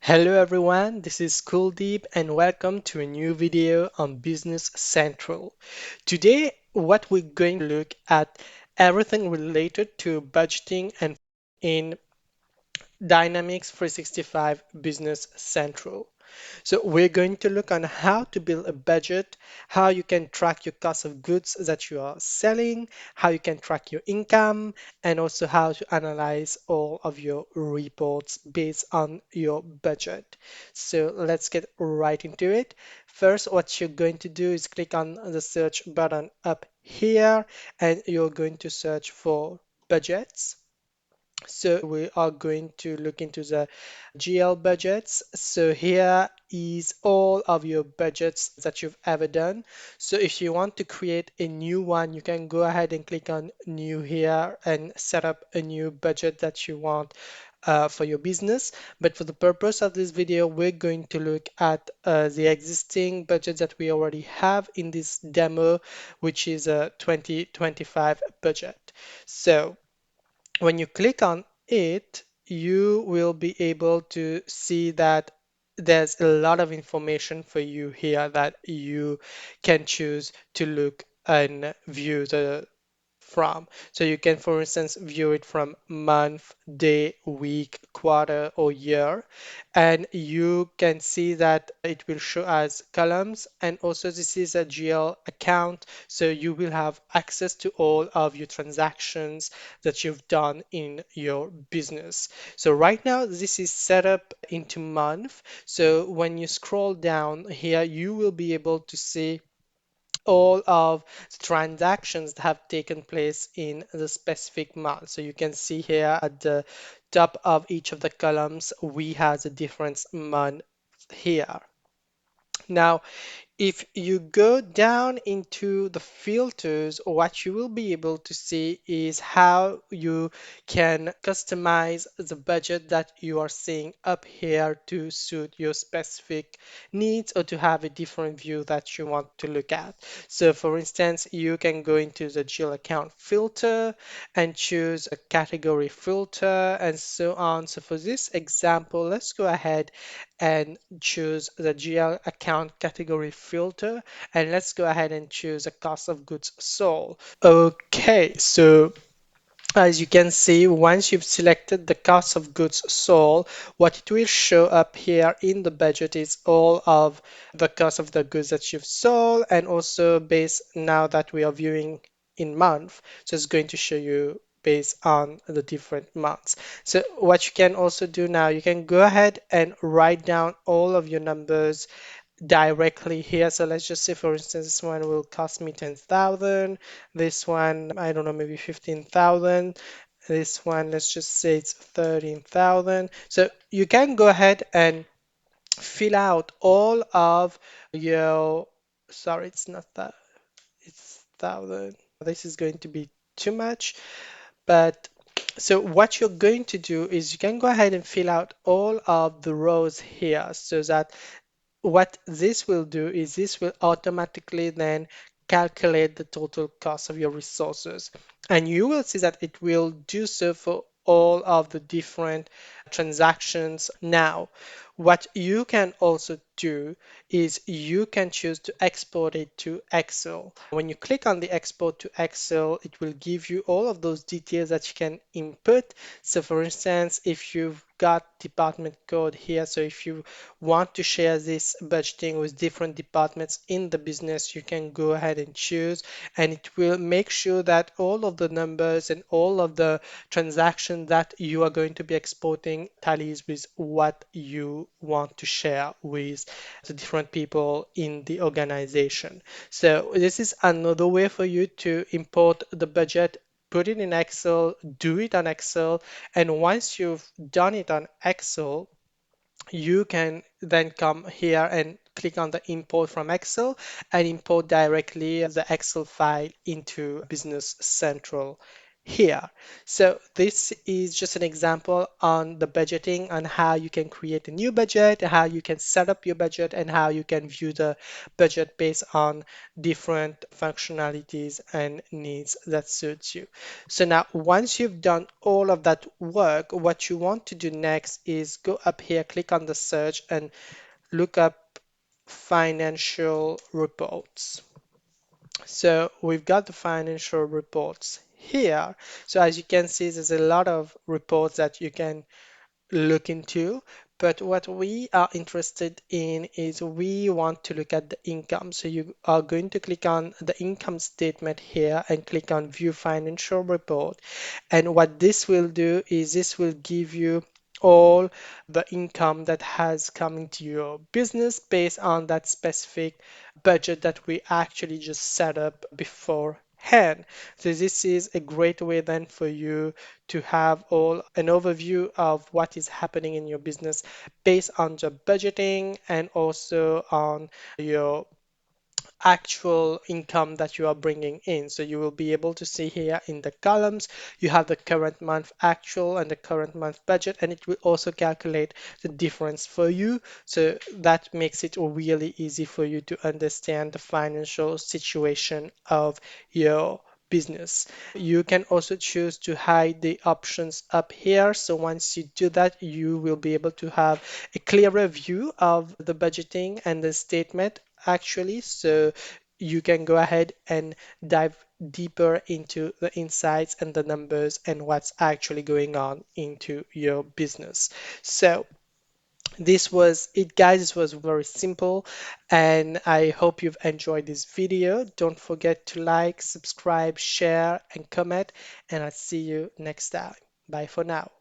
Hello everyone, this is Kuldeep and welcome to a new video on Business Central. Today, what we're going to look at everything related to budgeting and in Dynamics 365 Business Central. So we're going to look on how to build a budget, how you can track your cost of goods that you are selling, how you can track your income, and also how to analyze all of your reports based on your budget. So let's get right into it. First, what you're going to do is click on the search button up here, and you're going to search for budgets. So we are going to look into the GL budgets. So here is all of your budgets that you've ever done. So if you want to create a new one, you can go ahead and click on new here and set up a new budget that you want for your business. But for the purpose of this video, we're going to look at the existing budget that we already have in this demo, which is a 2025 budget. So when you click on it, you will be able to see that there's a lot of information for you here that you can choose to look and view the from. So you can, for instance, view it from month, day, week, quarter, or year. And you can see that it will show as columns. And also this is a GL account. So you will have access to all of your transactions that you've done in your business. So right now, this is set up into month. So when you scroll down here, you will be able to see all of the transactions that have taken place in the specific month. So you can see here at the top of each of the columns, we have the different month here. Now, if you go down into the filters, what you will be able to see is how you can customize the budget that you are seeing up here to suit your specific needs or to have a different view that you want to look at. So for instance, you can go into the Jill account filter and choose a category filter and so on. So for this example, let's go ahead and choose the GL account category filter, and let's go ahead and choose a cost of goods sold. Okay, so as you can see, once you've selected the cost of goods sold, what it will show up here in the budget is all of the cost of the goods that you've sold, and also based now that we are viewing in month, so it's going to show you based on the different months. So what you can also do now, you can go ahead and write down all of your numbers directly here. So let's just say, for instance, this one will cost me 10,000. This one, I don't know, maybe 15,000. This one, let's just say it's 13,000. So you can go ahead and fill out all of your, sorry, it's not that, it's 1,000. This is going to be too much. But so what you're going to do is you can go ahead and fill out all of the rows here so that what this will do is this will automatically then calculate the total cost of your resources. And you will see that it will do so for all of the different transactions. Now, what you can also do is you can choose to export it to Excel. When you click on the export to Excel, it will give you all of those details that you can input. So for instance, if you've got department code here, so if you want to share this budgeting with different departments in the business, you can go ahead and choose, and it will make sure that all of the numbers and all of the transactions that you are going to be exporting tallies with what you want to share with the different people in the organization. So this is another way for you to import the budget, put it in Excel, do it on Excel, and once you've done it on Excel, you can then come here and click on the import from Excel and import directly the Excel file into Business Central. here. So this is just an example on the budgeting, on how you can create a new budget, how you can set up your budget, and how you can view the budget based on different functionalities and needs that suits you. So now once you've done all of that work, what you want to do next is go up here, click on the search, and look up financial reports. So we've got the financial reports here. So as you can see, there's a lot of reports that you can look into. But what we are interested in is we want to look at the income. So you are going to click on the income statement here and click on View Financial Report. And what this will do is this will give you all the income that has come into your business based on that specific budget that we actually just set up beforehand. So this is a great way then for you to have all an overview of what is happening in your business based on the budgeting and also on your actual income that you are bringing in. So you will be able to see here in the columns, you have the current month actual and the current month budget, and it will also calculate the difference for you. So that makes it really easy for you to understand the financial situation of your business. You can also choose to hide the options up here. So once you do that, you will be able to have a clearer view of the budgeting and the statement actually. So you can go ahead and dive deeper into the insights and the numbers and what's actually going on into your business. So this was it, guys. This was very simple, and I hope you've enjoyed this video. Don't forget to like, subscribe, share, and comment, and I'll see you next time. Bye for now.